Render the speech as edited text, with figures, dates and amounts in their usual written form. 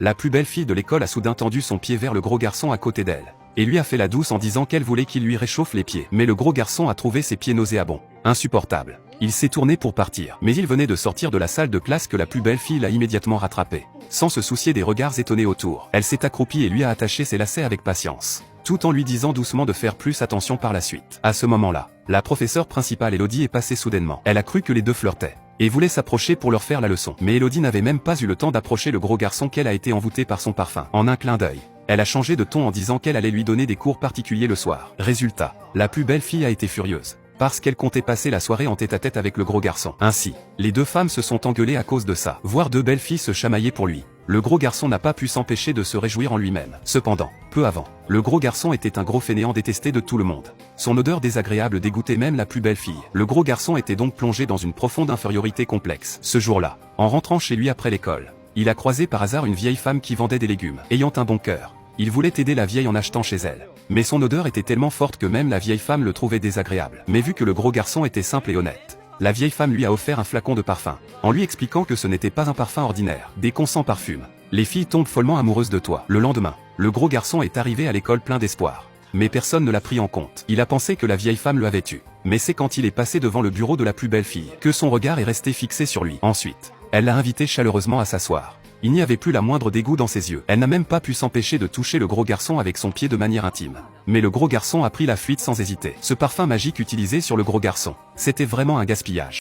La plus belle fille de l'école a soudain tendu son pied vers le gros garçon à côté d'elle, et lui a fait la douce en disant qu'elle voulait qu'il lui réchauffe les pieds. Mais le gros garçon a trouvé ses pieds nauséabonds, insupportables. Il s'est tourné pour partir. Mais il venait de sortir de la salle de classe que la plus belle fille l'a immédiatement rattrapé. Sans se soucier des regards étonnés autour, elle s'est accroupie et lui a attaché ses lacets avec patience, tout en lui disant doucement de faire plus attention par la suite. À ce moment-là, la professeure principale Elodie est passée soudainement. Elle a cru que les deux flirtaient, et voulait s'approcher pour leur faire la leçon. Mais Elodie n'avait même pas eu le temps d'approcher le gros garçon qu'elle a été envoûtée par son parfum. En un clin d'œil, elle a changé de ton en disant qu'elle allait lui donner des cours particuliers le soir. Résultat, la plus belle fille a été furieuse, parce qu'elle comptait passer la soirée en tête-à-tête avec le gros garçon. Ainsi, les deux femmes se sont engueulées à cause de ça. Voir deux belles filles se chamailler pour lui, le gros garçon n'a pas pu s'empêcher de se réjouir en lui-même. Cependant, peu avant, le gros garçon était un gros fainéant détesté de tout le monde. Son odeur désagréable dégoûtait même la plus belle fille. Le gros garçon était donc plongé dans une profonde infériorité complexe. Ce jour-là, en rentrant chez lui après l'école, il a croisé par hasard une vieille femme qui vendait des légumes. Ayant un bon cœur, il voulait aider la vieille en achetant chez elle. Mais son odeur était tellement forte que même la vieille femme le trouvait désagréable. Mais vu que le gros garçon était simple et honnête, la vieille femme lui a offert un flacon de parfum, en lui expliquant que ce n'était pas un parfum ordinaire. Dès qu'on sent parfume, les filles tombent follement amoureuses de toi. Le lendemain, le gros garçon est arrivé à l'école plein d'espoir. Mais personne ne l'a pris en compte. Il a pensé que la vieille femme l'avait tué. Mais c'est quand il est passé devant le bureau de la plus belle fille que son regard est resté fixé sur lui. Ensuite, elle l'a invité chaleureusement à s'asseoir. Il n'y avait plus la moindre dégoût dans ses yeux. Elle n'a même pas pu s'empêcher de toucher le gros garçon avec son pied de manière intime. Mais le gros garçon a pris la fuite sans hésiter. Ce parfum magique utilisé sur le gros garçon, c'était vraiment un gaspillage.